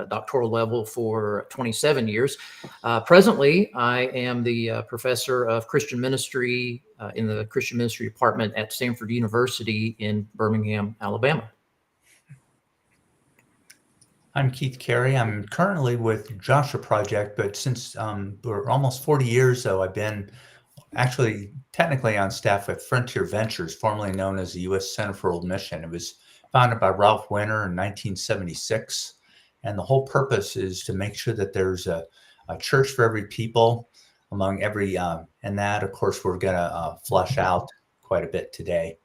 doctoral level for 27 years. Presently, I am the professor of Christian ministry in the Christian ministry department at Stanford University in Birmingham, Alabama. I'm Keith Carey. I'm currently with Joshua Project, but since we're almost 40 years, though, I've been actually technically on staff with Frontier Ventures, formerly known as the U.S. Center for World Mission. It was founded by Ralph Winter in 1976. And the whole purpose is to make sure that there's a church for every people among every, and that, of course, we're going to flesh out quite a bit today.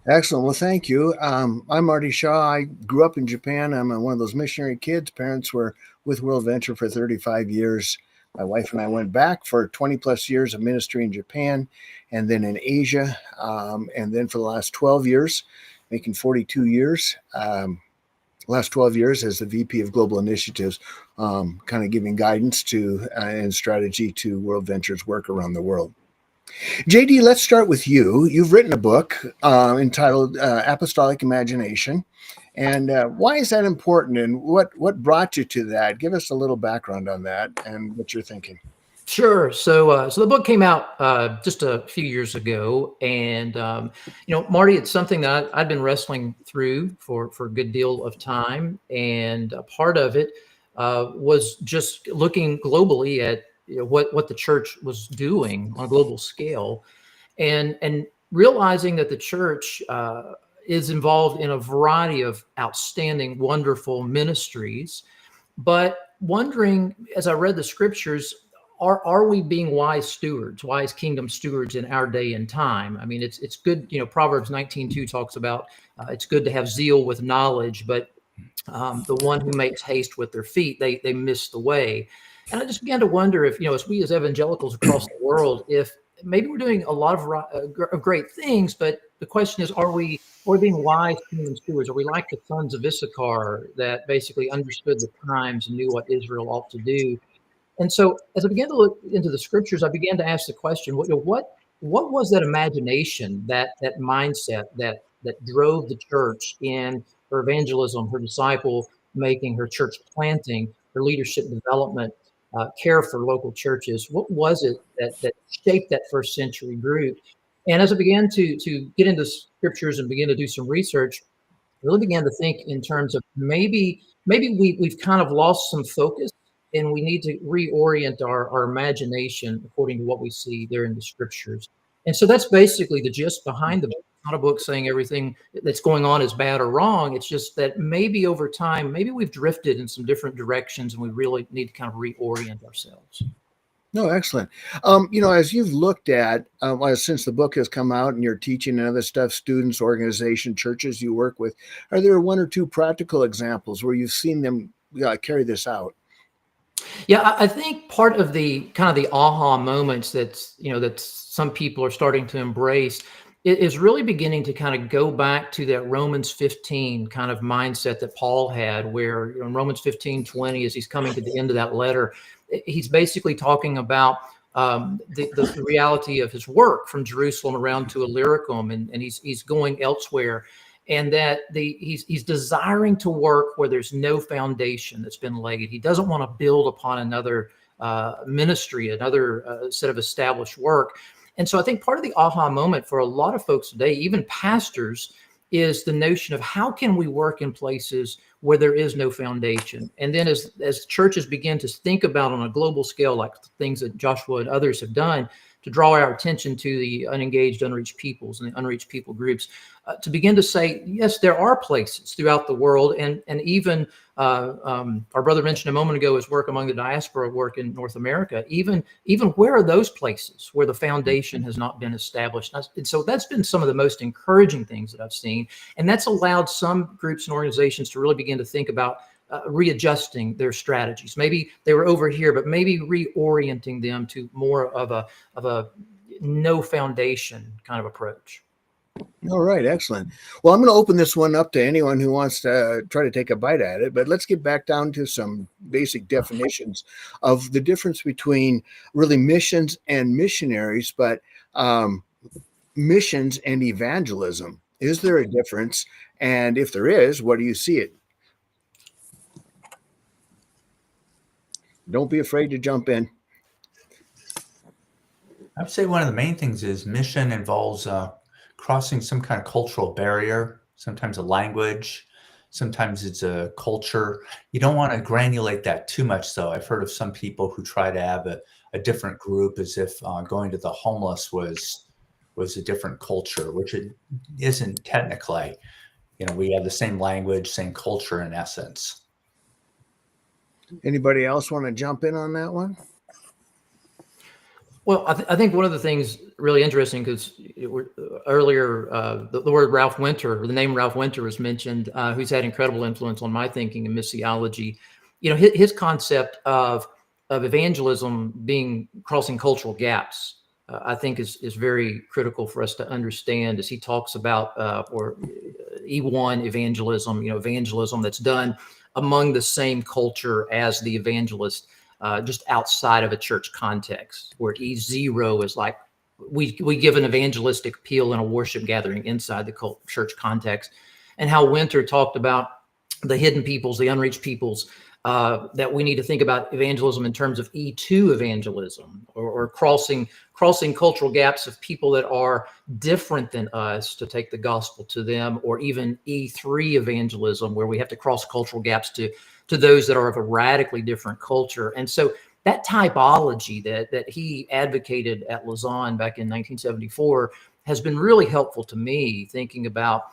Excellent. Well, thank you. I'm Marty Shaw. I grew up in Japan. I'm one of those missionary kids. Parents were with WorldVenture for 35 years. My wife and I went back for 20 plus years of ministry in Japan and then in Asia. And then for the last 12 years, making 42 years, last 12 years as the VP of Global Initiatives, kind of giving guidance to and strategy to WorldVenture's work around the world. JD, let's start with you. You've written a book entitled Apostolic Imagination. And why is that important? And what brought you to that? Give us a little background on that and what you're thinking. Sure. So the book came out just a few years ago, and Marty, it's something that I've been wrestling through for a good deal of time, and a part of it was just looking globally at what the church was doing on a global scale, and realizing that the church is involved in a variety of outstanding, wonderful ministries, but wondering as I read the scriptures, are we being wise stewards, wise kingdom stewards in our day and time? I mean, it's good. Proverbs 19:2 talks about it's good to have zeal with knowledge, but the one who makes haste with their feet, they miss the way. And I just began to wonder if, as we as evangelicals across the world, if maybe we're doing a lot of great things, but the question is, are we being wise kingdom stewards? Are we like the sons of Issachar that basically understood the times and knew what Israel ought to do? And so as I began to look into the scriptures, I began to ask the question, what was that imagination, that mindset that drove the church in her evangelism, her disciple making, her church planting, her leadership development, care for local churches? What was it that shaped that first century group? And as I began to get into scriptures and begin to do some research, I really began to think in terms of maybe we've kind of lost some focus, and we need to reorient our imagination according to what we see there in the scriptures. And so that's basically the gist behind the book. It's not a book saying everything that's going on is bad or wrong. It's just that maybe over time, maybe we've drifted in some different directions, and we really need to kind of reorient ourselves. No, excellent. As you've looked at, since the book has come out and you're teaching and other stuff, students, organization, churches you work with, are there one or two practical examples where you've seen them carry this out? Yeah, I think part of the kind of the aha moments that some people are starting to embrace is really beginning to kind of go back to that Romans 15 kind of mindset that Paul had, where in Romans 15:20, as he's coming to the end of that letter, he's basically talking about the reality of his work from Jerusalem around to Illyricum, and he's going elsewhere. And that he's desiring to work where there's no foundation that's been laid. He doesn't want to build upon another ministry, another set of established work. And so I think part of the aha moment for a lot of folks today, even pastors, is the notion of how can we work in places where there is no foundation? And then as churches begin to think about on a global scale, like things that Joshua and others have done, to draw our attention to the unengaged, unreached peoples and the unreached people groups, to begin to say, yes, there are places throughout the world, and even our brother mentioned a moment ago his work among the diaspora work in North America. Even where are those places where the foundation has not been established? And so that's been some of the most encouraging things that I've seen, and that's allowed some groups and organizations to really begin to think about readjusting their strategies. Maybe they were over here, but maybe reorienting them to more of a no foundation kind of approach. All right, excellent. Well, I'm going to open this one up to anyone who wants to try to take a bite at it, but let's get back down to some basic definitions of the difference between really missions and missionaries, but missions and evangelism. Is there a difference? And if there is, what do you see it? Don't be afraid to jump in. I'd say one of the main things is mission involves crossing some kind of cultural barrier, sometimes a language, sometimes it's a culture. You don't want to granulate that too much, though. I've heard of some people who try to have a different group, as if going to the homeless was a different culture, which it isn't technically. We have the same language, same culture in essence. Anybody else want to jump in on that one? Well, I think one of the things really interesting, because earlier the word Ralph Winter, or the name Ralph Winter was mentioned, who's had incredible influence on my thinking and missiology. His concept of evangelism being crossing cultural gaps, I think is very critical for us to understand, as he talks about or E1 evangelism, evangelism that's done among the same culture as the evangelist. Just outside of a church context, where E0 is like we give an evangelistic appeal in a worship gathering inside the church context, and how Winter talked about the hidden peoples, the unreached peoples, that we need to think about evangelism in terms of E2 evangelism, or crossing cultural gaps of people that are different than us to take the gospel to them, or even E3 evangelism, where we have to cross cultural gaps to those that are of a radically different culture. And so that typology that he advocated at Lausanne back in 1974 has been really helpful to me, thinking about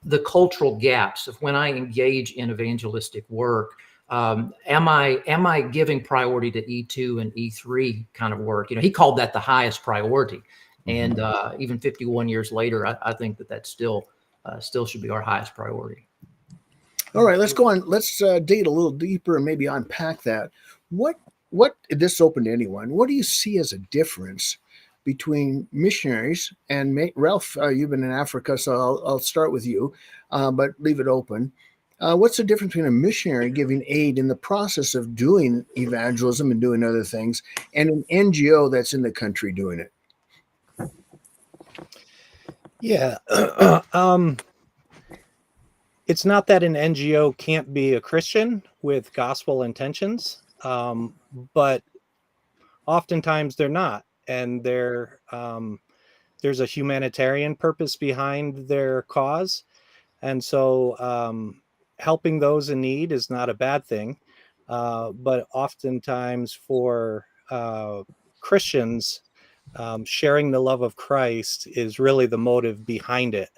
the cultural gaps of when I engage in evangelistic work. Am I giving priority to E2 and E3 kind of work? He called that the highest priority. And even 51 years later, I think that still should be our highest priority. All right, let's go on. Let's dig a little deeper and maybe unpack that. What this is open to anyone. What do you see as a difference between missionaries and Ralph? You've been in Africa, so I'll start with you, but leave it open. What's the difference between a missionary giving aid in the process of doing evangelism and doing other things, and an NGO that's in the country doing it? Yeah. It's not that an NGO can't be a Christian with gospel intentions, but oftentimes they're not. And there's a humanitarian purpose behind their cause. And so helping those in need is not a bad thing. But oftentimes for Christians, sharing the love of Christ is really the motive behind it.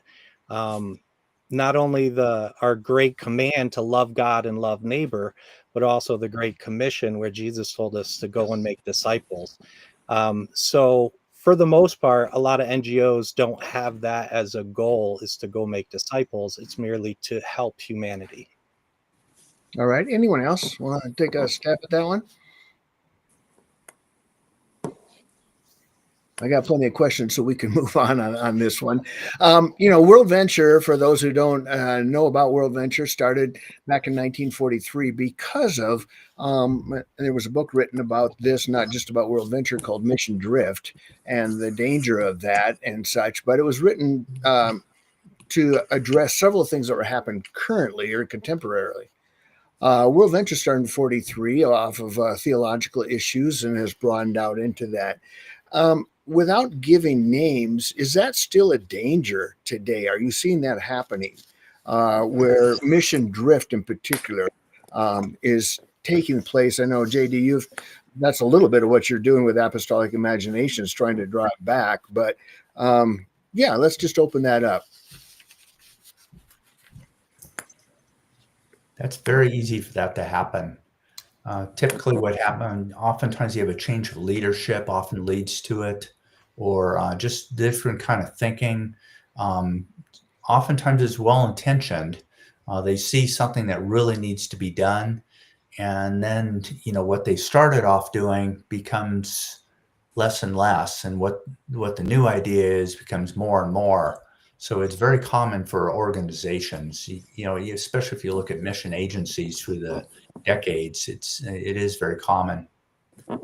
Not only our great command to love God and love neighbor, but also the Great Commission, where Jesus told us to go and make disciples. So for the most part, a lot of NGOs don't have that as a goal, is to go make disciples. It's merely to help humanity. All right. Anyone else want to take a stab at that one? I got plenty of questions, so we can move on this one. WorldVenture, for those who don't know about WorldVenture, started back in 1943 because of, there was a book written about this, not just about WorldVenture, called Mission Drift and the danger of that and such, but it was written to address several things that were happening currently or contemporarily. WorldVenture started in 43 off of theological issues and has broadened out into that. Without giving names, is that still a danger today? Are you seeing that happening where mission drift in particular is taking place? I know, JD, that's a little bit of what you're doing with Apostolic Imaginations, trying to draw it back. But yeah, let's just open that up. That's very easy for that to happen. Typically what happens, oftentimes you have a change of leadership often leads to it, or just different kind of thinking. Oftentimes it's well-intentioned. They see something that really needs to be done. And then, what they started off doing becomes less and less. And what the new idea is becomes more and more. So it's very common for organizations, especially if you look at mission agencies through the decades, it is very common. I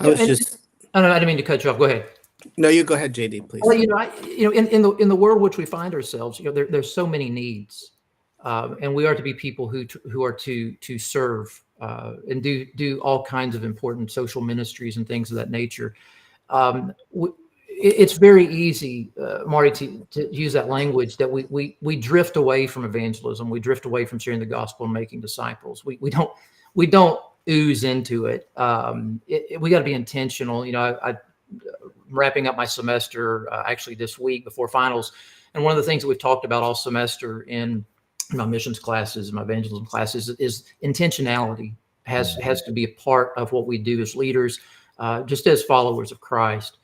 didn't mean to cut you off. Go ahead. No, you go ahead, JD, please. Well, in the world which we find ourselves, there's so many needs, and we are to be people who are to serve and do all kinds of important social ministries and things of that nature. It's very easy, Marty, to use that language, that we drift away from evangelism. We drift away from sharing the gospel and making disciples. We don't ooze into it. We got to be intentional. I'm wrapping up my semester actually this week before finals, and one of the things that we've talked about all semester in my missions classes, my evangelism classes, is intentionality has to be a part of what we do as leaders, just as followers of Christ.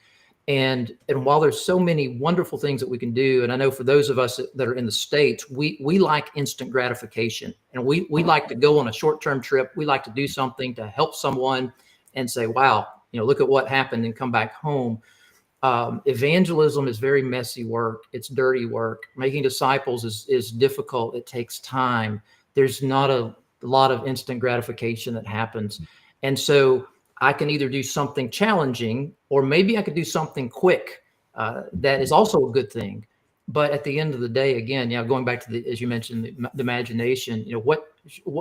And while there's so many wonderful things that we can do, and I know for those of us that are in the States, we like instant gratification, and we like to go on a short-term trip. We like to do something to help someone and say, wow, look at what happened, and come back home. Evangelism is very messy work. It's dirty work. Making disciples is difficult. It takes time. There's not a lot of instant gratification that happens. And so I can either do something challenging, or maybe I could do something quick. That is also a good thing. But at the end of the day, again, going back to as you mentioned, the imagination, what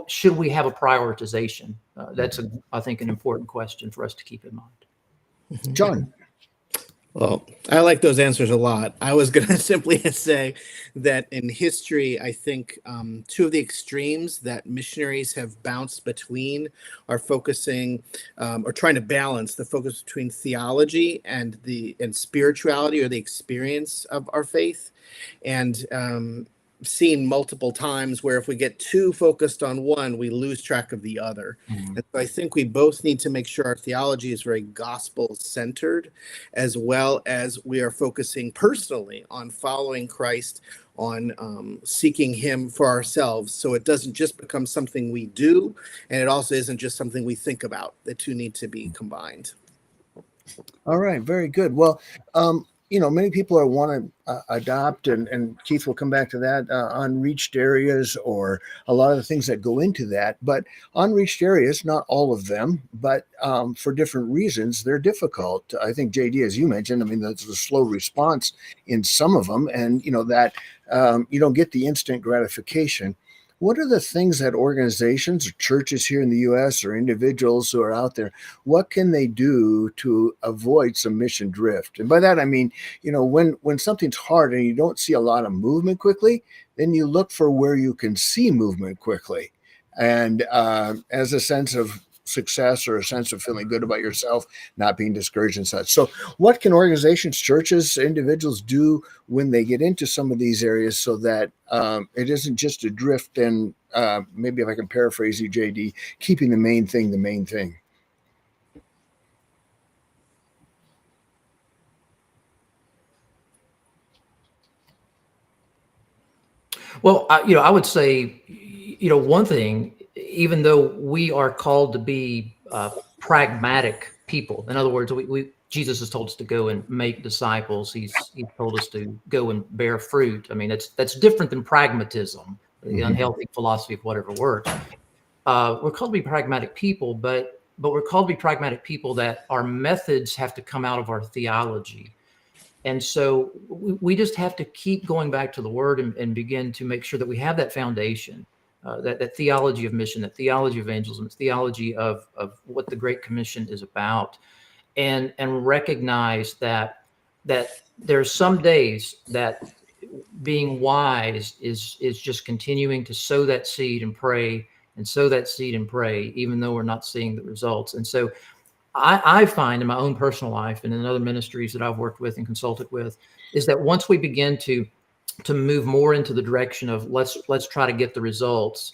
should we have a prioritization? That's I think an important question for us to keep in mind. John. Well, I like those answers a lot. I was going to simply say that in history, I think two of the extremes that missionaries have bounced between are focusing or trying to balance the focus between theology and spirituality, or the experience of our faith. And seen multiple times where if we get too focused on one, we lose track of the other. Mm-hmm. And so I think we both need to make sure our theology is very gospel centered, as well as we are focusing personally on following Christ, on seeking him for ourselves. So it doesn't just become something we do, and it also isn't just something we think about. The two need to be combined. All right, very good. Well, many people want to adopt, and Keith will come back to that, unreached areas, or a lot of the things that go into that. But unreached areas, not all of them, but for different reasons, they're difficult. I think, JD, as you mentioned, there's a slow response in some of them, and that you don't get the instant gratification. What are the things that organizations or churches here in the U.S. or individuals who are out there, what can they do to avoid some mission drift? And by that, I mean, when something's hard and you don't see a lot of movement quickly, then you look for where you can see movement quickly. And as a sense of success, or a sense of feeling good about yourself, not being discouraged and such. So what can organizations, churches, individuals do when they get into some of these areas, so that it isn't just a drift, and maybe, if I can paraphrase you, JD, keeping the main thing the main thing? Well, I would say, one thing, even though we are called to be pragmatic people, in other words, Jesus has told us to go and make disciples. He's told us to go and bear fruit. That's different than pragmatism, the unhealthy philosophy of whatever works. We're called to be pragmatic people, but we're called to be pragmatic people that our methods have to come out of our theology. And so we just have to keep going back to the Word and begin to make sure that we have that foundation, that theology of mission, that theology of evangelism, theology of what the Great Commission is about, and recognize that there's some days that being wise is just continuing to sow that seed and pray, and sow that seed and pray, even though we're not seeing the results. And so I find in my own personal life and in other ministries that I've worked with and consulted with, is that once we begin to move more into the direction of let's try to get the results,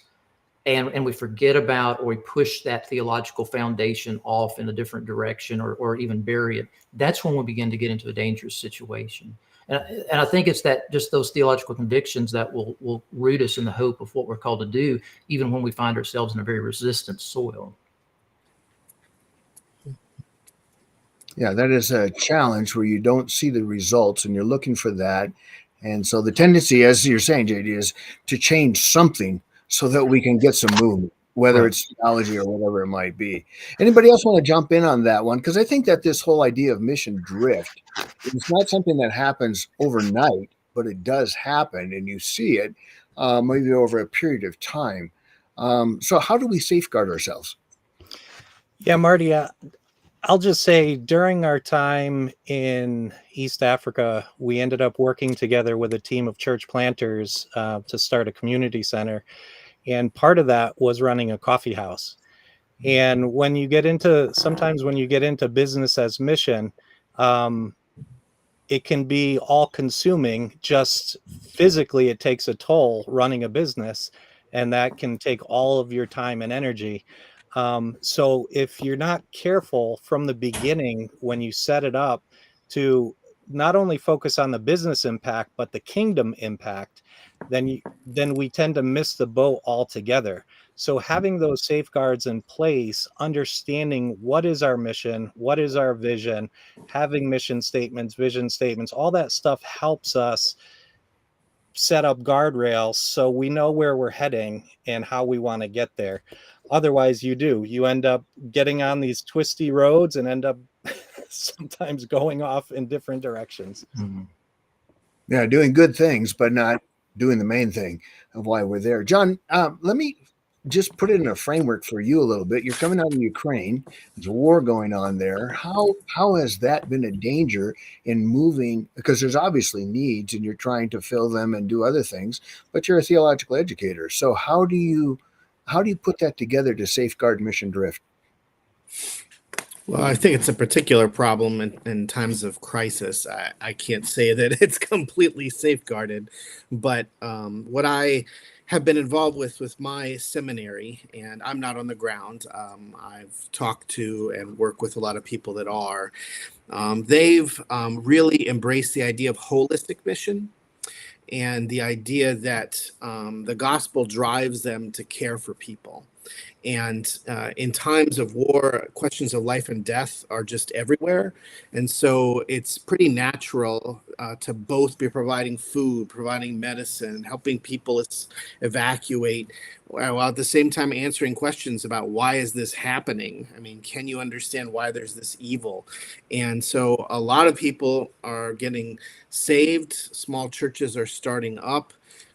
and we forget about, or we push that theological foundation off in a different direction, or even bury it, that's when we begin to get into a dangerous situation. And I think it's that just those theological convictions that will root us in the hope of what we're called to do, even when we find ourselves in a very resistant soil. Yeah, that is a challenge where you don't see the results and you're looking for that. And so the tendency, as you're saying, JD, is to change something so that we can get some movement, whether it's theology or whatever it might be. Anybody else want to jump in on that one? Because I think that this whole idea of mission drift, it's not something that happens overnight, but it does happen, and you see it maybe over a period of time. So how do we safeguard ourselves? Yeah, Marty, I'll just say during our time in East Africa, we ended up working together with a team of church planters to start a community center. And part of that was running a coffee house. And sometimes when you get into business as mission, it can be all consuming. Just physically, it takes a toll running a business, and that can take all of your time and energy. So if you're not careful from the beginning when you set it up to not only focus on the business impact but the kingdom impact, then we tend to miss the boat altogether. So having those safeguards in place, understanding what is our mission, what is our vision, having mission statements, vision statements, all that stuff helps us set up guardrails so we know where we're heading and how we want to get there. Otherwise, you end up getting on these twisty roads and end up sometimes going off in different directions. Yeah, doing good things, but not doing the main thing of why we're there. John, let me just put it in a framework for you a little bit. You're coming out of Ukraine. There's a war going on there. How has that been a danger in moving? Because there's obviously needs, and you're trying to fill them and do other things. But you're a theological educator, so how do you put that together to safeguard mission drift? Well, I think it's a particular problem in times of crisis. I can't say that it's completely safeguarded, but what I have been involved with my seminary, and I'm not on the ground. I've talked to and worked with a lot of people that are. They've really embraced the idea of holistic mission and the idea that the gospel drives them to care for people. And in times of war, questions of life and death are just everywhere. And so it's pretty natural to both be providing food, providing medicine, helping people evacuate, while at the same time answering questions about why is this happening? I mean, can you understand why there's this evil? And so a lot of people are getting saved. Small churches are starting up.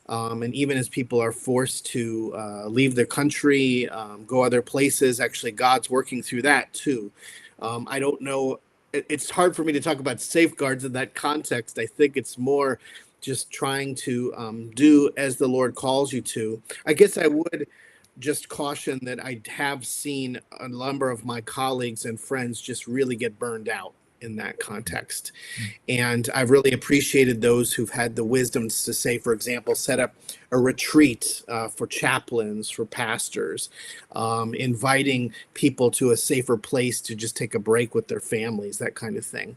And even as people are forced to leave their country, go other places, actually, God's working through that too. I don't know. It's hard for me to talk about safeguards in that context. I think it's more just trying to do as the Lord calls you to. I guess I would just caution that I have seen a number of my colleagues and friends just really get burned out in that context. And I've really appreciated those who've had the wisdom to say, for example, set up a retreat for chaplains, for pastors, inviting people to a safer place to just take a break with their families, that kind of thing.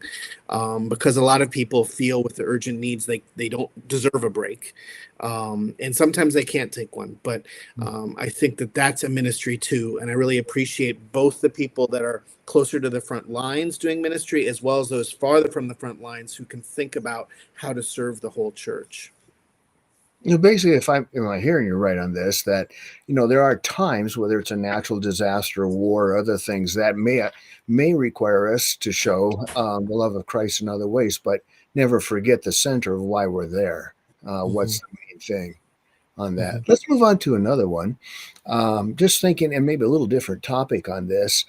Because a lot of people feel with the urgent needs, they don't deserve a break. And sometimes they can't take one. But I think that that's a ministry too. And I really appreciate both the people that are closer to the front lines doing ministry, as well as those farther from the front lines who can think about how to serve the whole church. Basically, if I'm hearing you right on this, that there are times, whether it's a natural disaster, war, or other things that may require us to show the love of Christ in other ways, but never forget the center of why we're there. What's the main thing on that? Let's move on to another one. Just thinking, and maybe a little different topic on this.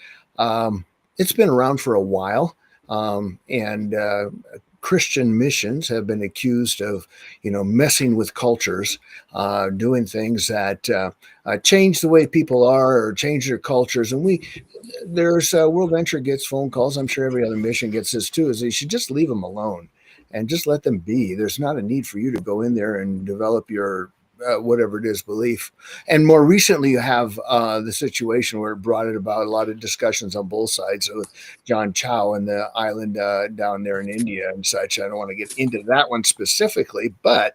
It's been around for a while, and Christian missions have been accused of, messing with cultures, doing things that change the way people are or change their cultures. And there's WorldVenture gets phone calls. I'm sure every other mission gets this too. Is they should just leave them alone and just let them be. There's not a need for you to go in there and develop your whatever it is, belief. And more recently, you have the situation where it brought it about a lot of discussions on both sides with John Chow and the island down there in India and such. I don't want to get into that one specifically, but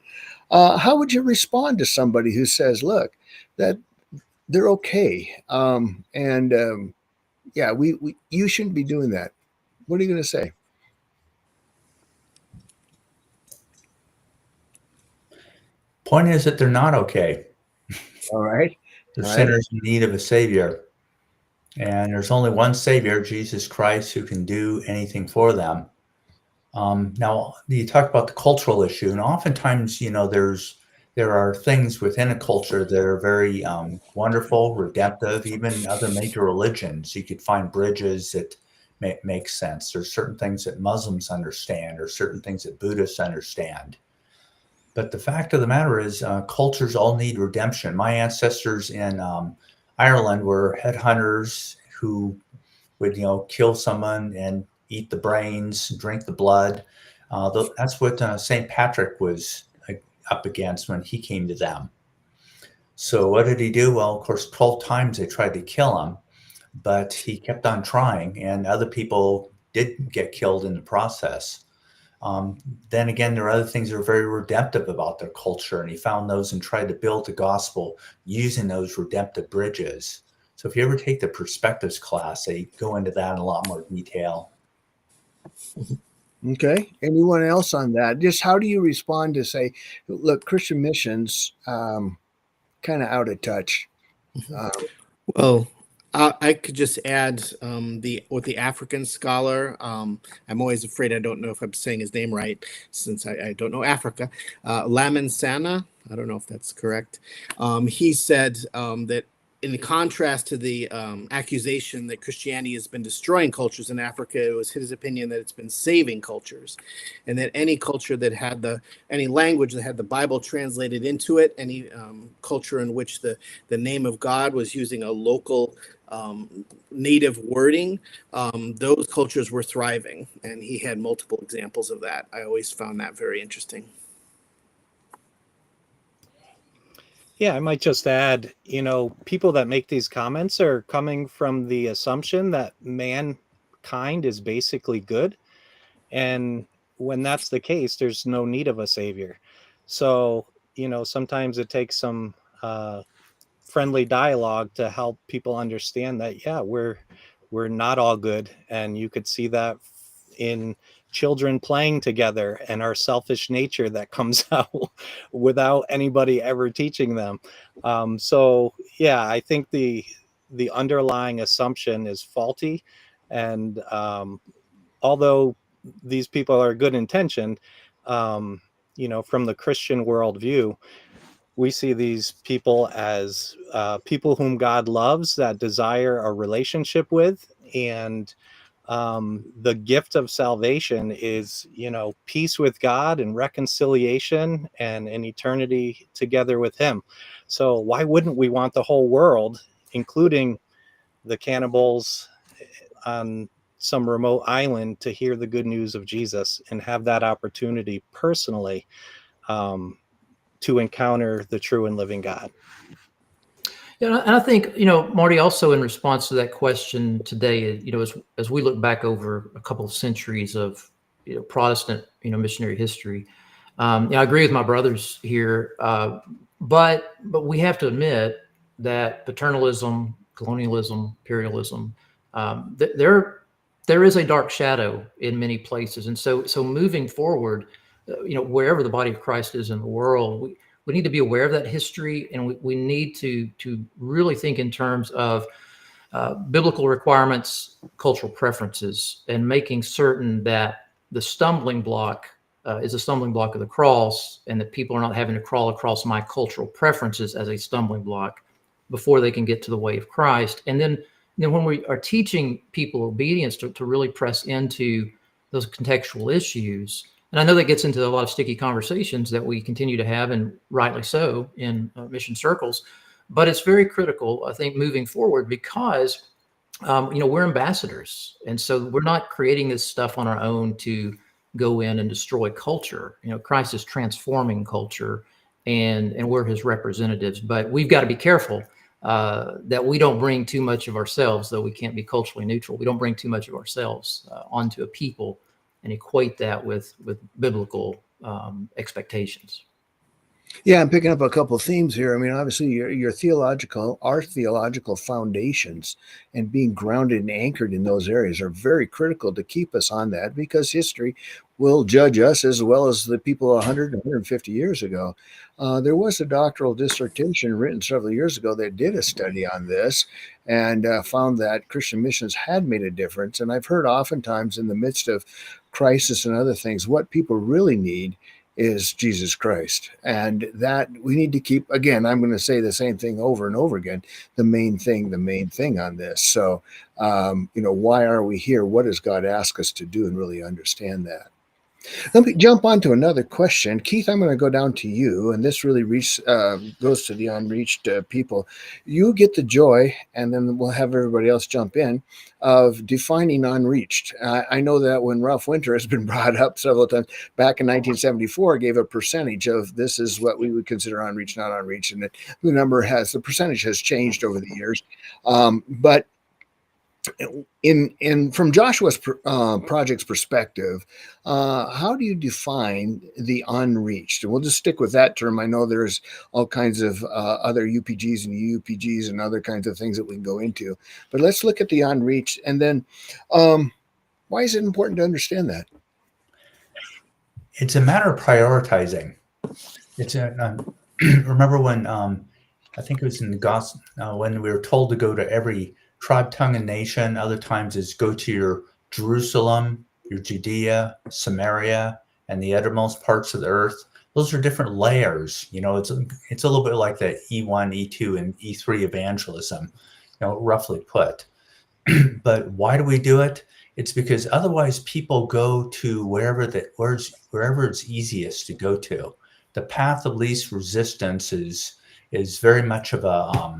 how would you respond to somebody who says, look, that they're okay. You shouldn't be doing that. What are you going to say? Point is that they're not okay. All right. They're sinners in need of a savior. And there's only one savior, Jesus Christ, who can do anything for them. Now, you talk about the cultural issue, and oftentimes, there's there are things within a culture that are very wonderful, redemptive, even other major religions. You could find bridges that make sense. There's certain things that Muslims understand or certain things that Buddhists understand. But the fact of the matter is cultures all need redemption. My ancestors in Ireland were headhunters who would, kill someone and eat the brains, drink the blood. That's what St. Patrick was up against when he came to them. So what did he do? Well, of course, 12 times they tried to kill him, but he kept on trying, and other people did get killed in the process. Then again, there are other things that are very redemptive about their culture, and he found those and tried to build the gospel using those redemptive bridges. So if you ever take the perspectives class, they go into that in a lot more detail. Okay. Anyone else on that? Just how do you respond to say, look, Christian missions kind of out of touch? Well, I could just add with the African scholar. I'm always afraid I don't know if I'm saying his name right, since I don't know Africa. Lamin Sana, I don't know if that's correct. He said that in contrast to the accusation that Christianity has been destroying cultures in Africa, it was his opinion that it's been saving cultures, and that any culture that had any language that had the Bible translated into it, any culture in which the name of God was using a local native wording, those cultures were thriving, and he had multiple examples of that. I always found that very interesting. Yeah, I might just add, people that make these comments are coming from the assumption that mankind is basically good. And when that's the case, there's no need of a savior. So, sometimes it takes some friendly dialogue to help people understand that, yeah, we're not all good. And you could see that in children playing together and our selfish nature that comes out without anybody ever teaching them. So yeah, I think the underlying assumption is faulty. And although these people are good intentioned, from the Christian worldview, we see these people as people whom God loves, that desire a relationship with. And the gift of salvation is, peace with God and reconciliation and an eternity together with him. So why wouldn't we want the whole world, including the cannibals on some remote island, to hear the good news of Jesus and have that opportunity personally to encounter the true and living God? Yeah, and I think, Marty, also in response to that question today, as we look back over a couple of centuries of, Protestant, missionary history, I agree with my brothers here, but we have to admit that paternalism, colonialism, imperialism, there is a dark shadow in many places, and so moving forward, wherever the body of Christ is in the world, we need to be aware of that history, and we need to really think in terms of biblical requirements, cultural preferences, and making certain that the stumbling block is a stumbling block of the cross, and that people are not having to crawl across my cultural preferences as a stumbling block before they can get to the way of Christ. And then when we are teaching people obedience, to really press into those contextual issues. And I know that gets into a lot of sticky conversations that we continue to have, and rightly so, in mission circles. But it's very critical, I think, moving forward, because we're ambassadors, and so we're not creating this stuff on our own to go in and destroy culture. Christ is transforming culture, and we're his representatives. But we've got to be careful that we don't bring too much of ourselves, though we can't be culturally neutral. We don't bring too much of ourselves onto a people and equate that with biblical expectations. Yeah, I'm picking up a couple of themes here. I mean, obviously, our theological foundations and being grounded and anchored in those areas are very critical to keep us on that, because history will judge us as well as the people 100, 150 years ago. There was a doctoral dissertation written several years ago that did a study on this and found that Christian missions had made a difference. And I've heard oftentimes in the midst of crisis and other things, what people really need is Jesus Christ. And that we need to keep, again, I'm going to say the same thing over and over again, the main thing on this. So, why are we here? What does God ask us to do, and really understand that? Let me jump on to another question. Keith, I'm going to go down to you, and this really goes to the unreached people. You get the joy, and then we'll have everybody else jump in, of defining unreached. I know that when Rough Winter has been brought up several times, back in 1974, gave a percentage of this is what we would consider unreached, not unreached, and the percentage has changed over the years. But in from Joshua's project's perspective, how do you define the unreached? And we'll just stick with that term. I know there's all kinds of other UPGs and UPGs and other kinds of things that we can go into, but let's look at the unreached. And then why is it important to understand that? It's a matter of prioritizing. It's remember when I think it was in the gospel when we were told to go to every tribe, tongue, and nation. Other times is go to your Jerusalem, your Judea, Samaria, and the uttermost parts of the earth. Those are different layers. It's a little bit like the E1, E2, and E3 evangelism, roughly put. But why do we do it? It's because otherwise people go to wherever it's easiest to go to. The path of least resistance is very much of a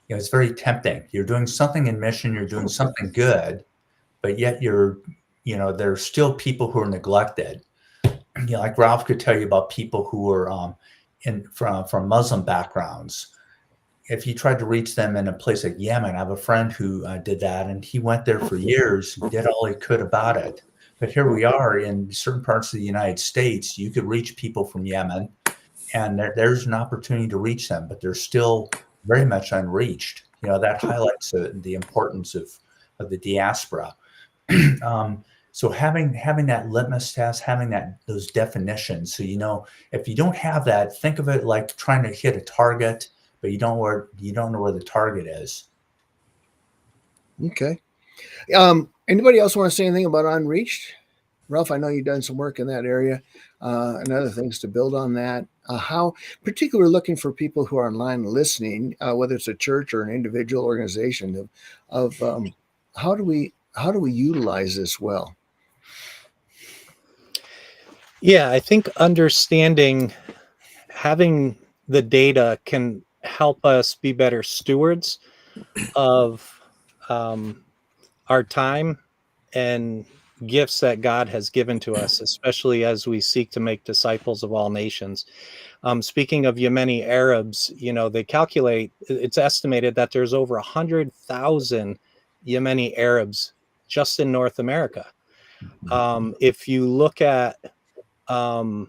it's very tempting. You're doing something in mission, you're doing something good, but yet there's still people who are neglected. Like Ralph could tell you about people who are from Muslim backgrounds. If you tried to reach them in a place like Yemen, I have a friend who did that, and he went there for years, did all he could about it. But here we are in certain parts of the United States, you could reach people from Yemen, and there's an opportunity to reach them, but they're still very much unreached. That highlights the importance of the diaspora. So having that litmus test, having those definitions, so if you don't have that, think of it like trying to hit a target, but you don't know where the target is. Okay. Anybody else want to say anything about unreached? Ralph, I know you've done some work in that area and other things to build on that. How, particularly looking for people who are online listening, whether it's a church or an individual organization, of how do we utilize this well? Yeah, I think having the data can help us be better stewards of our time and gifts that God has given to us, especially as we seek to make disciples of all nations. Speaking of Yemeni Arabs, they calculate, it's estimated that there's over 100,000 Yemeni Arabs just in North America. If you look at the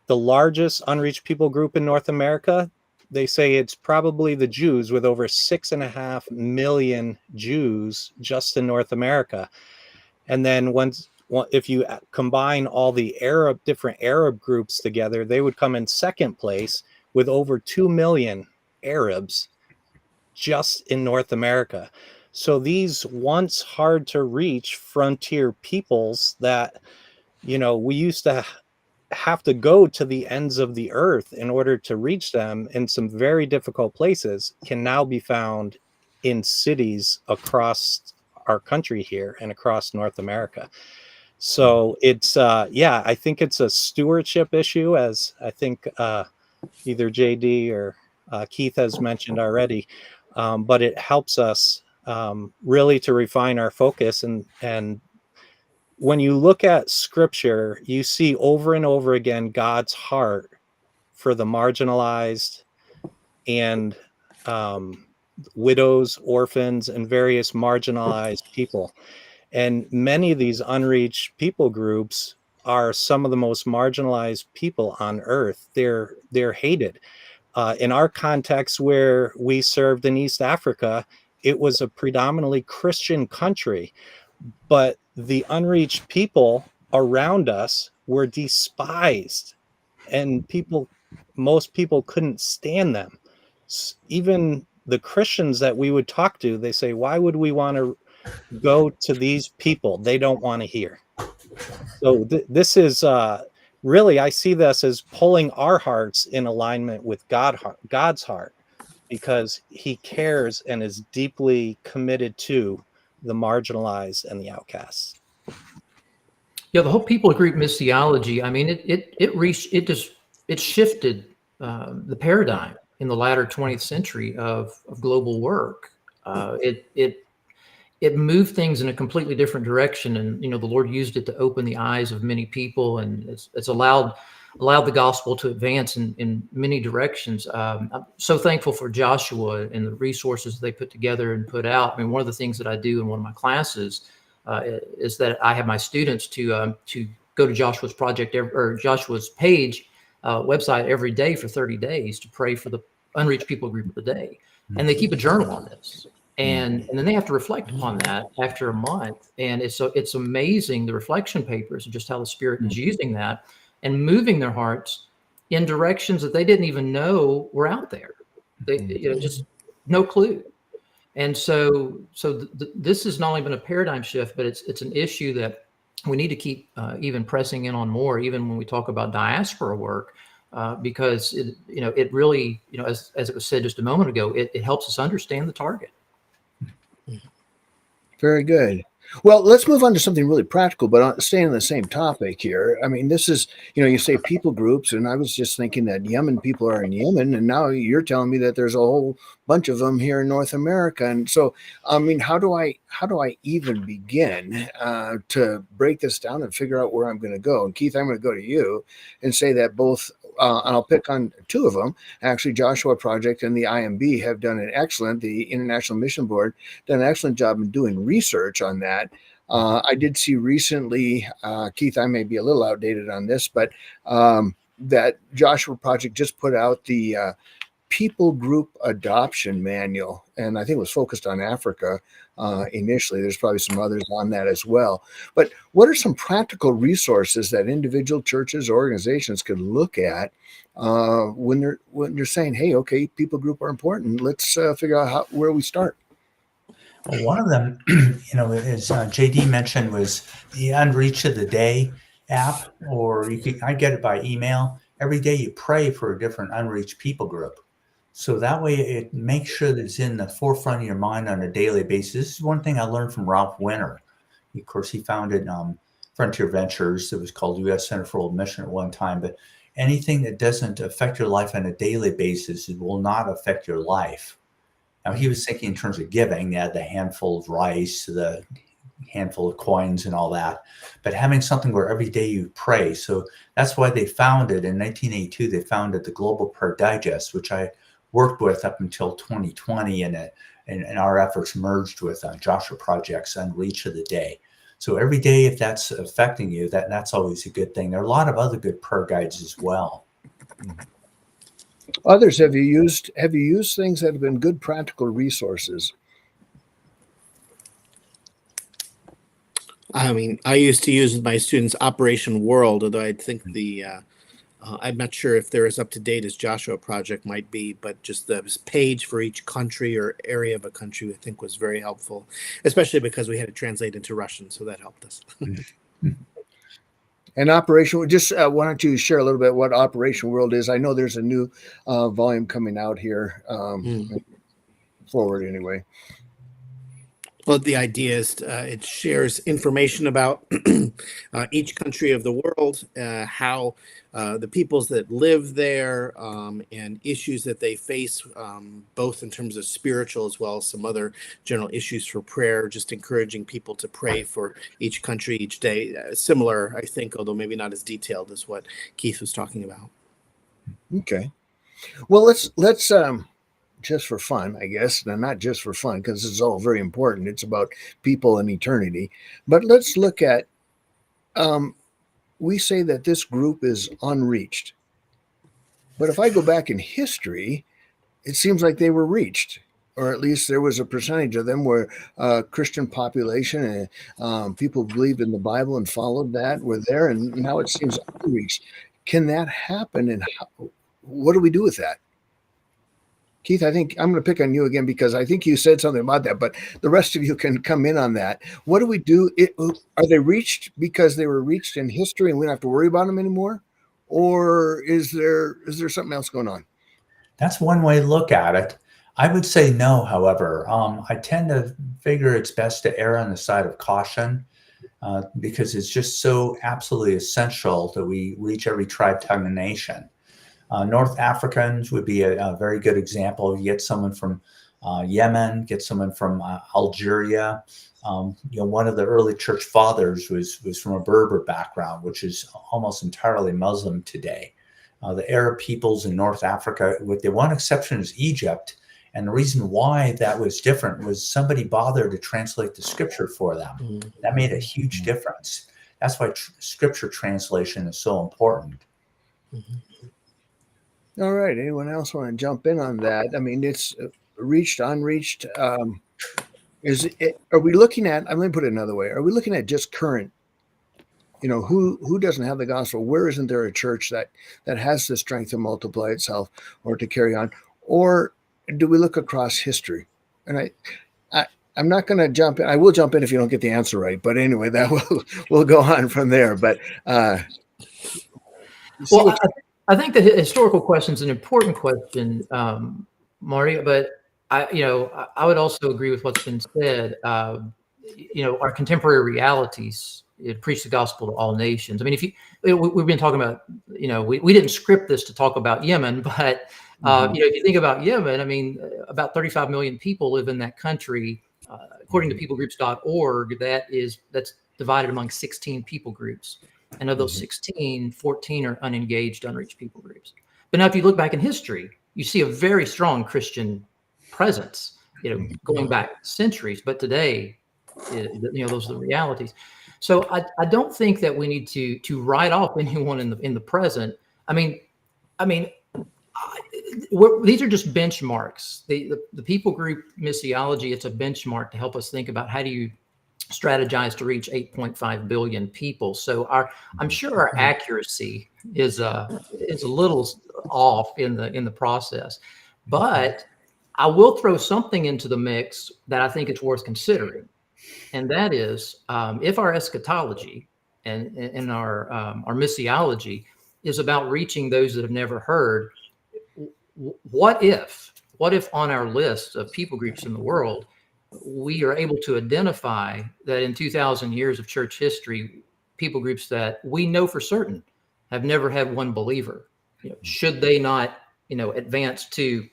largest unreached people group in North America, they say it's probably the Jews, with over 6.5 million Jews just in North America. And then if you combine all the different Arab groups together, they would come in second place with over 2 million Arabs just in North America. So these once hard to reach frontier peoples that, we used to have to go to the ends of the earth in order to reach them in some very difficult places, can now be found in cities across our country here and across North America. So it's I think it's a stewardship issue, as I think either JD or Keith has mentioned already, but it helps us really to refine our focus. And when you look at scripture, you see over and over again God's heart for the marginalized and widows, orphans, and various marginalized people. And many of these unreached people groups are some of the most marginalized people on earth. They're hated. In our context, where we served in East Africa, it was a predominantly Christian country, but the unreached people around us were despised, and most people couldn't stand them. Even the Christians that we would talk to, they say, why would we want to go to these people? They don't want to hear. So this is really, I see this as pulling our hearts in alignment with God's heart, because he cares and is deeply committed to the marginalized and the outcasts. Yeah, the whole people group missiology. I mean, it shifted the paradigm in the latter 20th century of global work. It moved things in a completely different direction, and the Lord used it to open the eyes of many people, and it's allowed the gospel to advance in many directions. I'm so thankful for Joshua and the resources they put together and put out. I mean, one of the things that I do in one of my classes is that I have my students to go to Joshua's project or Joshua's page website every day for 30 days to pray for the unreached people group of the day, and they keep a journal on this. And then they have to reflect upon that after a month. And it's amazing, the reflection papers, and just how the Spirit is using that and moving their hearts in directions that they didn't even know were out there. They, just no clue. And so this has not only been a paradigm shift, but it's an issue that we need to keep even pressing in on more, even when we talk about diaspora work, because it really, as it was said just a moment ago, it helps us understand the target. Very good. Well, let's move on to something really practical, but staying on the same topic here. I mean, this is, you say people groups, and I was just thinking that Yemen people are in Yemen, and now you're telling me that there's a whole bunch of them here in North America. And so, I mean, how do I even begin to break this down and figure out where I'm going to go? And Keith, I'm going to go to you and say that both, and I'll pick on two of them. Actually, Joshua Project and the IMB have done the International Mission Board, done an excellent job in doing research on that. I did see recently, Keith, I may be a little outdated on this, but that Joshua Project just put out the people group adoption manual, and I think it was focused on Africa initially. There's probably some others on that as well. But what are some practical resources that individual churches or organizations could look at when you're saying, hey, okay, people group are important. Let's figure out where we start. Well, one of them, as JD mentioned, was the Unreached of the Day app, or I get it by email. Every day you pray for a different unreached people group. So that way it makes sure that it's in the forefront of your mind on a daily basis. This is one thing I learned from Ralph Winter. Of course, he founded Frontier Ventures. It was called U.S. Center for World Mission at one time. But anything that doesn't affect your life on a daily basis, it will not affect your life. Now, he was thinking in terms of giving, the handful of rice, the handful of coins and all that, but having something where every day you pray. So that's why they founded, in 1982, they founded the Global Prayer Digest, which I worked with up until 2020, and our efforts merged with Joshua Project's Unreached of the Day. So every day, if that's affecting you, that's always a good thing. There are a lot of other good prayer guides as well. Others, have you used things that have been good practical resources? I mean, I used to use with my students Operation World, although I think I'm not sure if they're as up to date as Joshua Project might be, but just the page for each country or area of a country, I think, was very helpful, especially because we had to translate into Russian, so that helped us. And Operation, just why don't you share a little bit what Operation World is? I know there's a new volume coming out here forward anyway. Well, the idea is it shares information about each country of the world, how the peoples that live there, and issues that they face, both in terms of spiritual as well as some other general issues for prayer, just encouraging people to pray for each country each day. Similar, I think, although maybe not as detailed as what Keith was talking about. Okay. Well, let's just for fun, I guess, and not just for fun, because it's all very important. It's about people and eternity. But let's look at, we say that this group is unreached. But if I go back in history, it seems like they were reached, or at least there was a percentage of them where Christian population and people who believed in the Bible and followed that were there, and now it seems unreached. Can that happen, and what do we do with that? Keith, I think I'm going to pick on you again because I think you said something about that, but the rest of you can come in on that. What do we do? Are they reached because they were reached in history and we don't have to worry about them anymore? or is there something else going on? That's one way to look at it. I would say no, however. I tend to figure it's best to err on the side of caution because it's just so absolutely essential that we reach every tribe, tongue, and nation. North Africans would be a very good example. You get someone from Yemen, get someone from Algeria. One of the early church fathers was from a Berber background, which is almost entirely Muslim today. The Arab peoples in North Africa, with the one exception is Egypt. And the reason why that was different was somebody bothered to translate the scripture for them. That made a huge difference. That's why scripture translation is so important. All right. Anyone else want to jump in on that? I mean, it's reached, unreached. Are we looking at, I'm going to put it another way. Are we looking at just current, who doesn't have the gospel? Where isn't there a church that has the strength to multiply itself or to carry on? Or do we look across history? And I'm not going to jump in. I will jump in if you don't get the answer right. But anyway, that we'll go on from there. But I think the historical question is an important question, Marty. But I would also agree with what's been said. Our contemporary realities. It preach the gospel to all nations. I mean, we've been talking about, we didn't script this to talk about Yemen, but if you think about Yemen, I mean, about 35 million people live in that country. According to peoplegroups.org, that's divided among 16 people groups. And of those 16, 14 are unengaged, unreached people groups. But now if you look back in history, you see a very strong Christian presence, going back centuries. But today, those are the realities. So I don't think that we need to write off anyone in the present. I mean, these are just benchmarks. The people group missiology, it's a benchmark to help us think about how do you strategize to reach 8.5 billion people. So I'm sure our accuracy is a little off in the process, but I will throw something into the mix that I think it's worth considering, and that is if our eschatology and our missiology is about reaching those that have never heard. What if on our list of people groups in the world, we are able to identify that in 2,000 years of church history, people groups that we know for certain have never had one believer, should they not, advance to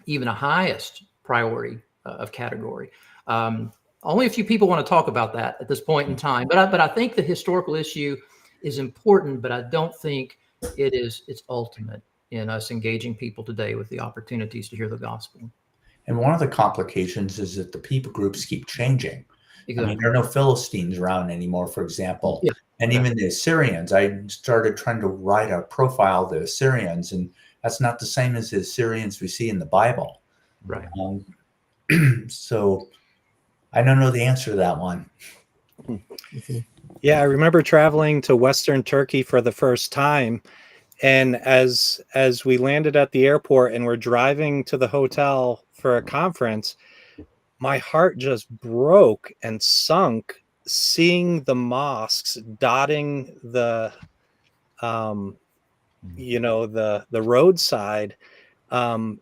even a highest priority of category? Only a few people want to talk about that at this point in time, but I think the historical issue is important, but I don't think it's ultimate in us engaging people today with the opportunities to hear the gospel. And one of the complications is that the people groups keep changing. Exactly. I mean, there are no Philistines around anymore, for example. Yeah. And even the Assyrians, I started trying to write a profile of the Assyrians, and that's not the same as the Assyrians we see in the Bible. Right. So I don't know the answer to that one. Yeah, I remember traveling to Western Turkey for the first time. And as we landed at the airport and we're driving to the hotel for a conference, my heart just broke and sunk seeing the mosques dotting the the roadside,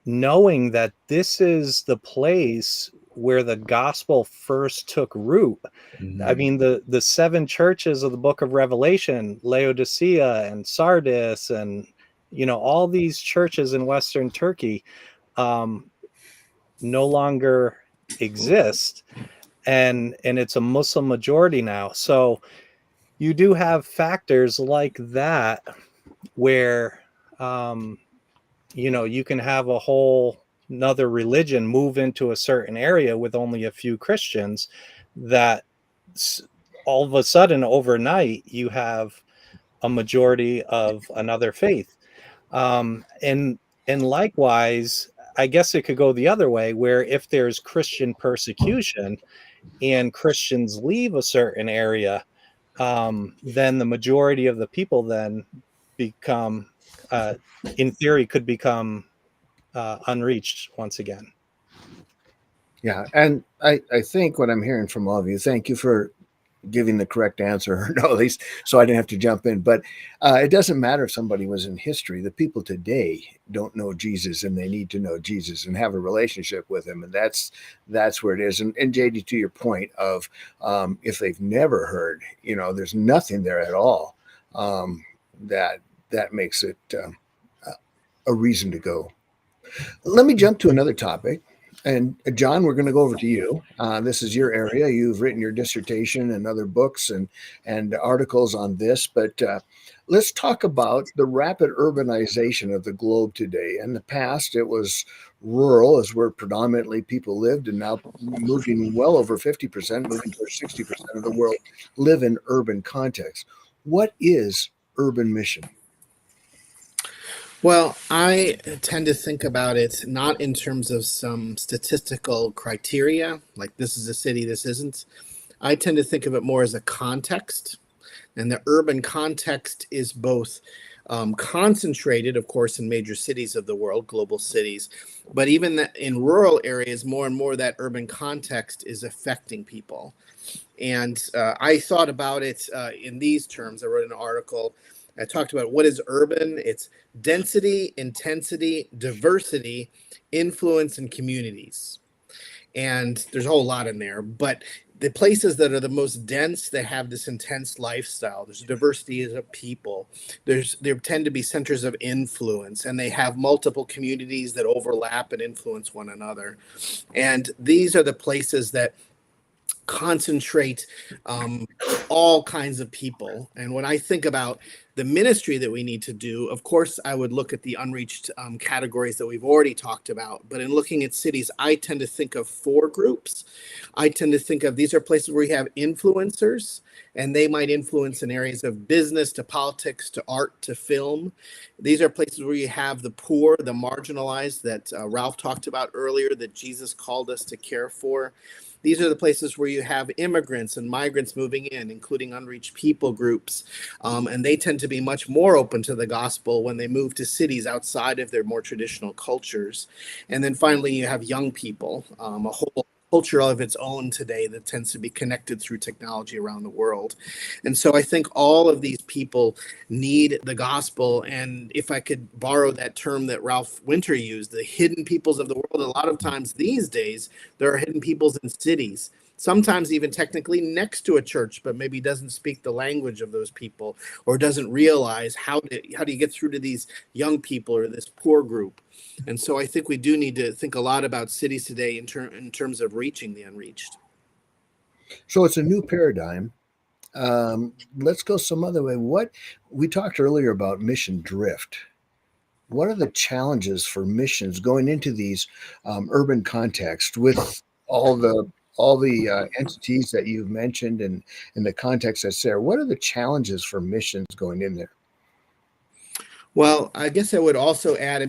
knowing that this is the place where the gospel first took root. I mean, the 7 churches of the book of Revelation, Laodicea and Sardis, and, all these churches in Western Turkey no longer exist. And it's a Muslim majority now. So you do have factors like that where, you can have a whole another religion move into a certain area with only a few Christians, that all of a sudden overnight you have a majority of another faith. And likewise, I guess it could go the other way, where if there's Christian persecution and Christians leave a certain area, then the majority of the people then become, in theory, could become unreached once again. Yeah, and I think what I'm hearing from all of you, thank you for giving the correct answer, or no, at least so I didn't have to jump in. But it doesn't matter if somebody was in history. The people today don't know Jesus, and they need to know Jesus and have a relationship with him, and that's where it is. And JD, to your point of if they've never heard, there's nothing there at all that makes it a reason to go. Let me jump to another topic. And John, we're going to go over to you. This is your area. You've written your dissertation and other books and articles on this. But let's talk about the rapid urbanization of the globe today. In the past, it was rural, is where predominantly people lived, and now moving well over 50%, moving towards 60% of the world live in urban context. What is urban mission? Well, I tend to think about it not in terms of some statistical criteria, like this is a city, this isn't. I tend to think of it more as a context. And the urban context is both concentrated, of course, in major cities of the world, global cities, but even in rural areas, more and more that urban context is affecting people. And I thought about it in these terms. I wrote an article. I talked about what is urban. It's density, intensity, diversity, influence, and communities. And there's a whole lot in there, but the places that are the most dense, they have this intense lifestyle. There's diversity of people. There tend to be centers of influence, and they have multiple communities that overlap and influence one another. And these are the places that concentrate all kinds of people. And when I think about the ministry that we need to do, of course, I would look at the unreached categories that we've already talked about. But in looking at cities, I tend to think of four groups. I tend to think of these are places where you have influencers, and they might influence in areas of business to politics to art to film. These are places where you have the poor, the marginalized that Ralph talked about earlier, that Jesus called us to care for. These are the places where you have immigrants and migrants moving in, including unreached people groups. And they tend to be much more open to the gospel when they move to cities outside of their more traditional cultures. And then finally, you have young people, a whole culture of its own today that tends to be connected through technology around the world. And so I think all of these people need the gospel. And if I could borrow that term that Ralph Winter used, the hidden peoples of the world, a lot of times these days, there are hidden peoples in cities, sometimes even technically next to a church, but maybe doesn't speak the language of those people or doesn't realize how do you get through to these young people or this poor group. And so I think we do need to think a lot about cities today in terms of reaching the unreached. So it's a new paradigm. Let's go some other way. What we talked earlier about mission drift. What are the challenges for missions going into these urban contexts with all the entities that you've mentioned and the context that's there? What are the challenges for missions going in there? Well, I guess I would also add,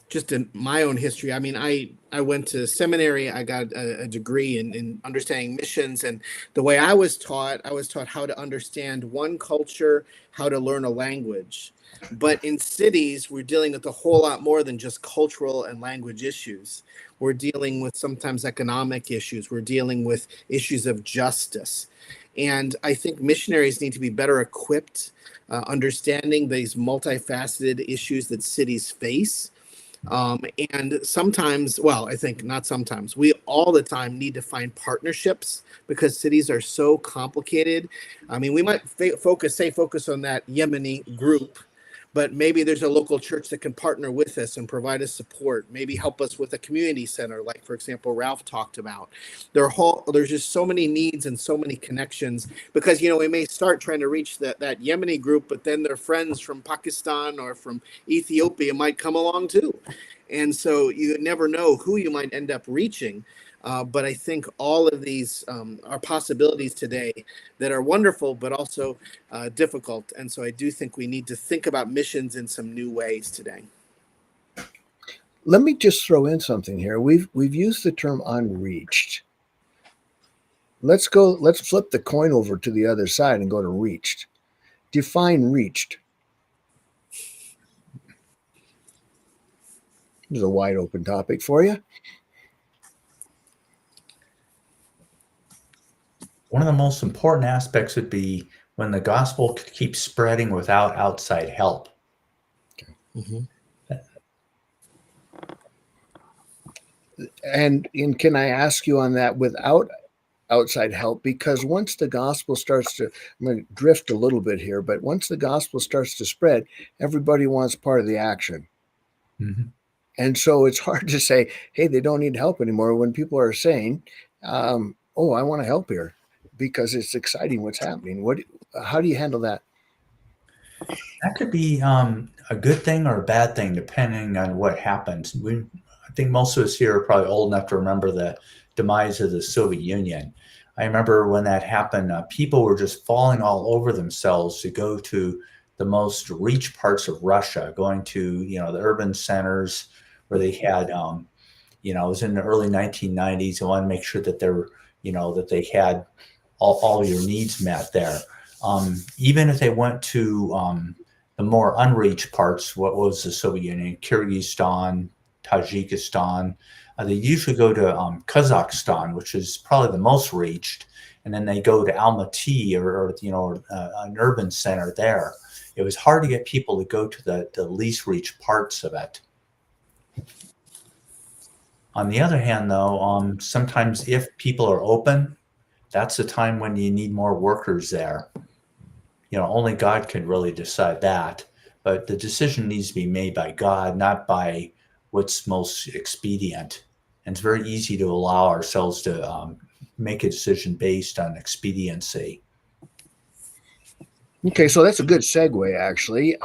just in my own history, I went to seminary. I got a degree in understanding missions. And the way I was taught how to understand one culture, how to learn a language. But in cities, we're dealing with a whole lot more than just cultural and language issues. We're dealing with sometimes economic issues. We're dealing with issues of justice. And I think missionaries need to be better equipped, understanding these multifaceted issues that cities face. And sometimes, well, I think not sometimes, we all the time need to find partnerships because cities are so complicated. We might focus on that Yemeni group, but maybe there's a local church that can partner with us and provide us support, maybe help us with a community center, like, for example, Ralph talked about. There's just so many needs and so many connections because, we may start trying to reach that Yemeni group, but then their friends from Pakistan or from Ethiopia might come along too. And so you never know who you might end up reaching. But I think all of these are possibilities today that are wonderful, but also difficult. And so I do think we need to think about missions in some new ways today. Let me just throw in something here. We've used the term unreached. Let's flip the coin over to the other side and go to reached. Define reached. There's a wide open topic for you. One of the most important aspects would be when the gospel could keep spreading without outside help. Mhm. And can I ask you on that, without outside help? Because once the gospel starts to, I'm going to drift a little bit here, but once the gospel starts to spread, everybody wants part of the action. Mhm. And so it's hard to say, hey, they don't need help anymore when people are saying, oh, I want to help here because it's exciting what's happening. How do you handle that? That could be a good thing or a bad thing, depending on what happens. I think most of us here are probably old enough to remember the demise of the Soviet Union. I remember when that happened, people were just falling all over themselves to go to the most reached parts of Russia, going to, the urban centers where they had, it was in the early 1990s. They wanted to make sure that that they had all your needs met there. Even if they went to the more unreached parts, what was the Soviet Union, Kyrgyzstan, Tajikistan, they usually go to Kazakhstan, which is probably the most reached, and then they go to Almaty or an urban center there. It was hard to get people to go to the least reached parts of it. On the other hand, though, sometimes if people are open, that's the time when you need more workers there. Only God can really decide that, but the decision needs to be made by God, not by what's most expedient. And it's very easy to allow ourselves to make a decision based on expediency. Okay, so that's a good segue, actually.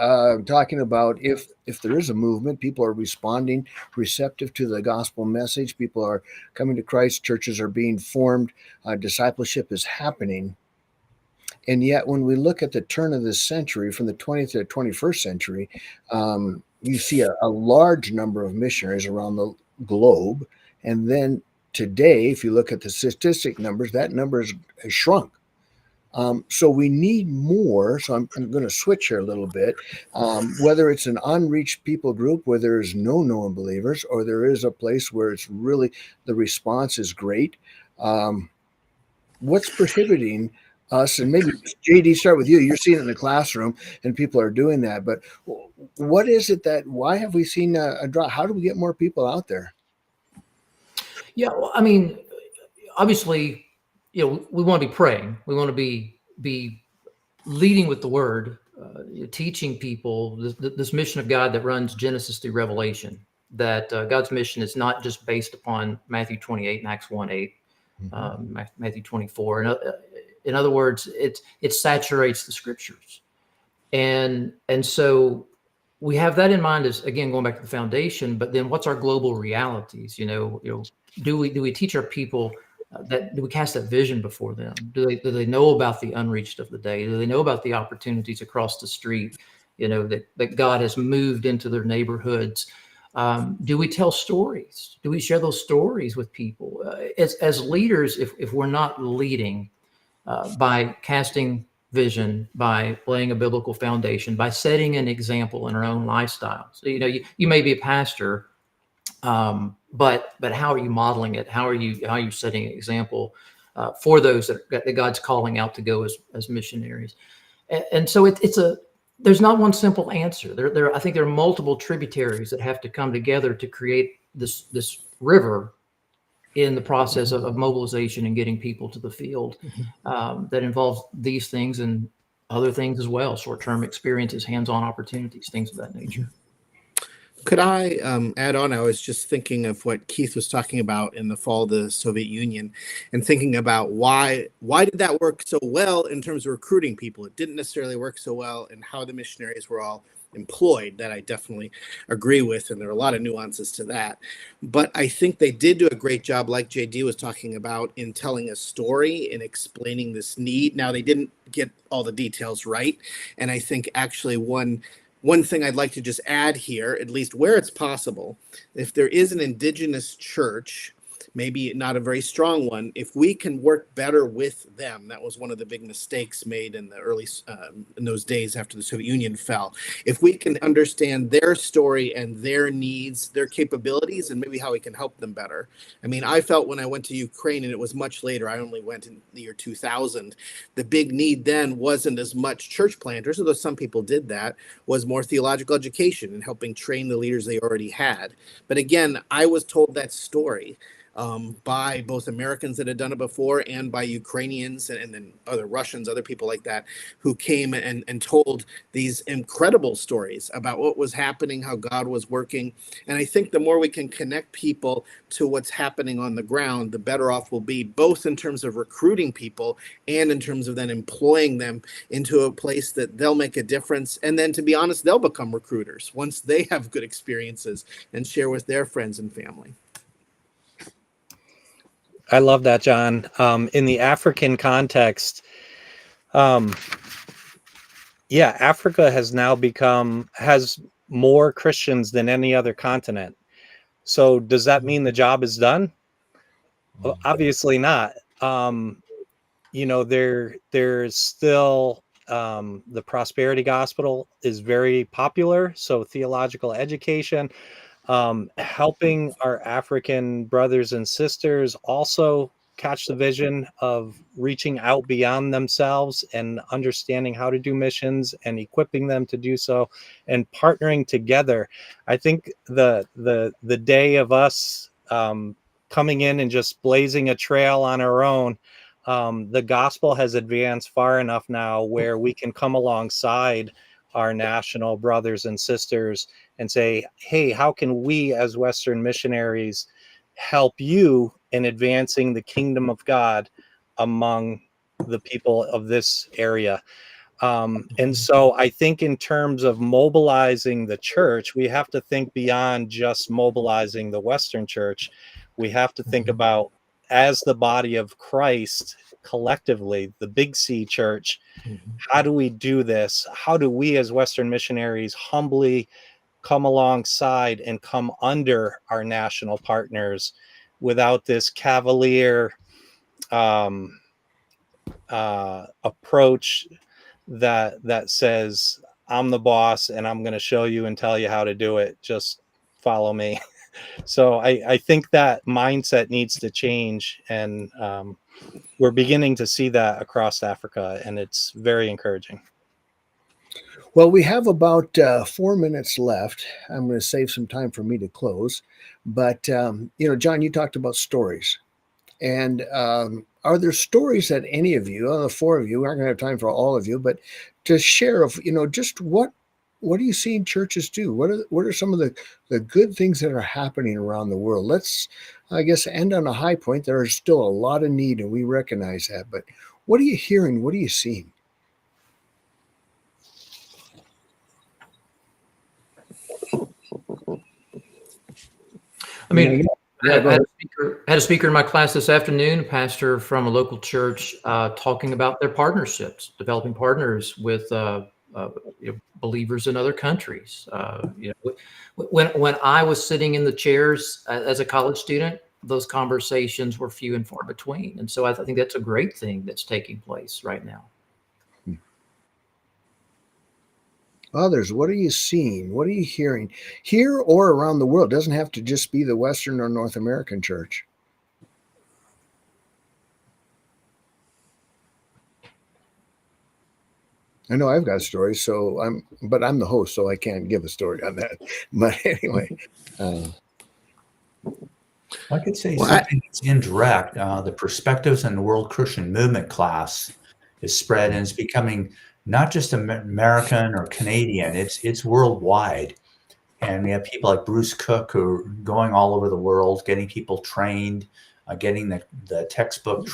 Talking about if there is a movement, people are responding, receptive to the gospel message. People are coming to Christ. Churches are being formed. Discipleship is happening. And yet, when we look at the turn of this century, from the 20th to the 21st century, you see a large number of missionaries around the globe. And then today, if you look at the statistic numbers, that number has shrunk. So we need more. So I'm going to switch here a little bit. Whether it's an unreached people group where there's no known believers, or there is a place where it's really the response is great. What's prohibiting us? And maybe JD, start with you. You're seeing it in the classroom, and people are doing that. But what is it why have we seen a drop? How do we get more people out there? Yeah, well, I mean, obviously, we want to be praying. We want to be leading with the word, teaching people this mission of God that runs Genesis through Revelation. That God's mission is not just based upon Matthew 28 and Acts 1:8, Matthew 24. And in other words, it saturates the scriptures, and so we have that in mind as, again, going back to the foundation. But then, what's our global realities? Do we teach our people do we cast that vision before them? Do they know about the unreached of the day? Do they know about the opportunities across the street? That God has moved into their neighborhoods. Do we tell stories? Do we share those stories with people? As leaders, if we're not leading by casting vision, by laying a biblical foundation, by setting an example in our own lifestyle. So, you may be a pastor, but how are you modeling it? How are you setting an example for those that God's calling out to go as missionaries? And so there's not one simple answer. I think there are multiple tributaries that have to come together to create this river in the process of mobilization and getting people to the field. That involves these things and other things as well: short-term experiences, hands-on opportunities, things of that nature. Could I add on? I was just thinking of what Keith was talking about in the fall of the Soviet Union, and thinking about why did that work so well in terms of recruiting people? It didn't necessarily work so well in how the missionaries were all employed. That I definitely agree with, and there are a lot of nuances to that. But I think they did do a great job, like JD was talking about, in telling a story and explaining this need. Now, they didn't get all the details right, and I think actually one thing I'd like to just add here, at least where it's possible, if there is an indigenous church, maybe not a very strong one, if we can work better with them. That was one of the big mistakes made in the early in those days after the Soviet Union fell. If we can understand their story and their needs, their capabilities, and maybe how we can help them better. I mean, I felt when I went to Ukraine, and it was much later, I only went in the year 2000, the big need then wasn't as much church planters, although some people did that, was more theological education and helping train the leaders they already had. But again, I was told that story by both Americans that had done it before and by Ukrainians and then other Russians, other people like that, who came and told these incredible stories about what was happening, how God was working. And I think the more we can connect people to what's happening on the ground, the better off we'll be, both in terms of recruiting people and in terms of then employing them into a place that they'll make a difference. And then, to be honest, they'll become recruiters once they have good experiences and share with their friends and family. I love that, John. In the African context, Africa has now has more Christians than any other continent. So does that mean the job is done? Well, obviously not. There's still the prosperity gospel is very popular. So theological education, helping our African brothers and sisters also catch the vision of reaching out beyond themselves and understanding how to do missions and equipping them to do so and partnering together. I think the day of us coming in and just blazing a trail on our own, the gospel has advanced far enough now where we can come alongside our national brothers and sisters and say, hey, how can we as Western missionaries help you in advancing the kingdom of God among the people of this area? And so I think in terms of mobilizing the church, we have to think beyond just mobilizing the Western church. We have to think about, as the body of Christ collectively, the Big C church, how do we do this? How do we as Western missionaries humbly come alongside and come under our national partners without this cavalier approach that says, I'm the boss and I'm going to show you and tell you how to do it. Just follow me. So I think that mindset needs to change. And we're beginning to see that across Africa, and it's very encouraging. Well, we have about 4 minutes left. I'm going to save some time for me to close. But, John, you talked about stories. And are there stories that any of you, the four of you, we aren't going to have time for all of you, but to share of, just what are you seeing churches do? What are some of the good things that are happening around the world? Let's, I guess, end on a high point. There is still a lot of need, and we recognize that. But what are you hearing? What are you seeing? I mean, I had a speaker in my class this afternoon, a pastor from a local church, talking about their partnerships, developing partners with believers in other countries. When I was sitting in the chairs as a college student, those conversations were few and far between. And so I think that's a great thing that's taking place right now. Others, what are you seeing? What are you hearing here or around the world? It doesn't have to just be the Western or North American church. I know I've got stories, but I'm the host, so I can't give a story on that. But anyway, I could say something that's indirect. The Perspectives in the World Christian Movement class is spread and it's becoming not just American or Canadian, it's worldwide. And we have people like Bruce Cook who are going all over the world, getting people trained, getting the textbook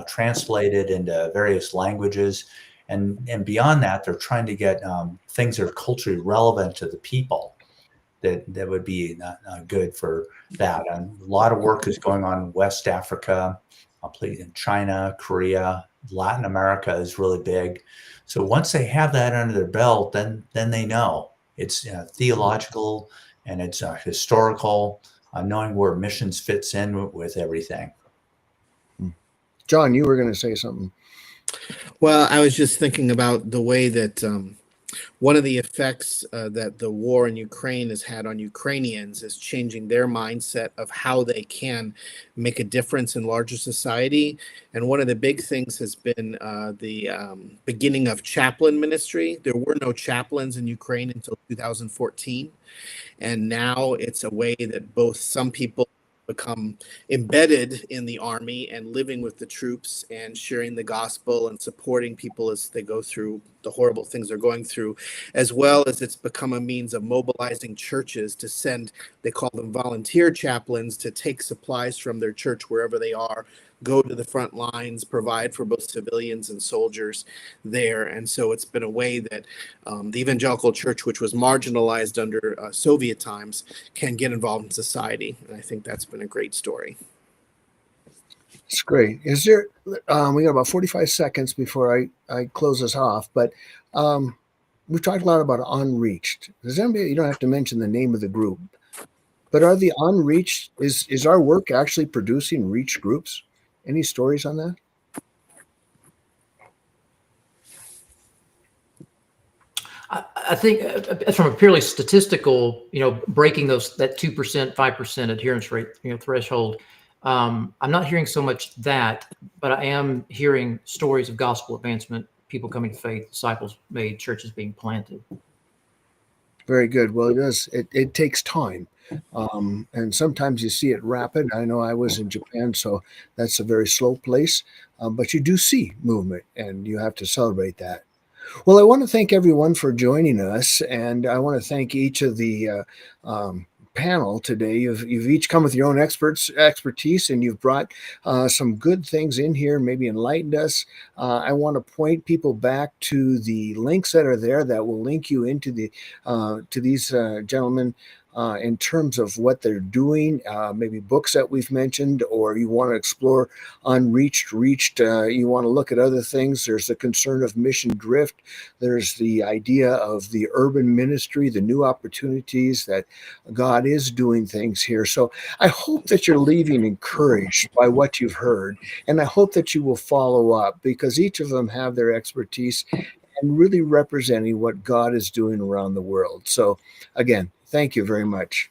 translated into various languages. And beyond that, they're trying to get things that are culturally relevant to the people that would be good for that. And a lot of work is going on in West Africa, in China, Korea, Latin America is really big. So once they have that under their belt, then they know it's theological and it's historical. knowing where missions fits in with everything. John, you were going to say something. Well, I was just thinking about the way that one of the effects that the war in Ukraine has had on Ukrainians is changing their mindset of how they can make a difference in larger society. And one of the big things has been the beginning of chaplain ministry. There were no chaplains in Ukraine until 2014. And now it's a way that both some people become embedded in the army and living with the troops and sharing the gospel and supporting people as they go through the horrible things they're going through, as well as it's become a means of mobilizing churches to send, they call them volunteer chaplains, to take supplies from their church wherever they are, go to the front lines, provide for both civilians and soldiers there. And so it's been a way that the evangelical church, which was marginalized under Soviet times, can get involved in society. And I think that's been a great story. It's great. Is there, we got about 45 seconds before I close us off, but we've talked a lot about Unreached. Does anybody, you don't have to mention the name of the group, but are the Unreached, is our work actually producing reached groups? Any stories on that? I think from a purely statistical, breaking that 2%, 5% adherence rate, threshold, I'm not hearing so much that, but I am hearing stories of gospel advancement, people coming to faith, disciples made, churches being planted. Very good. Well, it takes time. And sometimes you see it rapid. I know I was in Japan, so that's a very slow place, but you do see movement and you have to celebrate that. Well, I want to thank everyone for joining us, and I want to thank each of the panel today. You've each come with your own expertise, and you've brought some good things in here, maybe enlightened us. I want to point people back to the links that are there that will link you into to these gentlemen. In terms of what they're doing, maybe books that we've mentioned, or you want to explore Unreached, Reached, you want to look at other things. There's the concern of mission drift. There's the idea of the urban ministry, the new opportunities that God is doing things here. So I hope that you're leaving encouraged by what you've heard, and I hope that you will follow up, because each of them have their expertise and really representing what God is doing around the world. So again, thank you very much.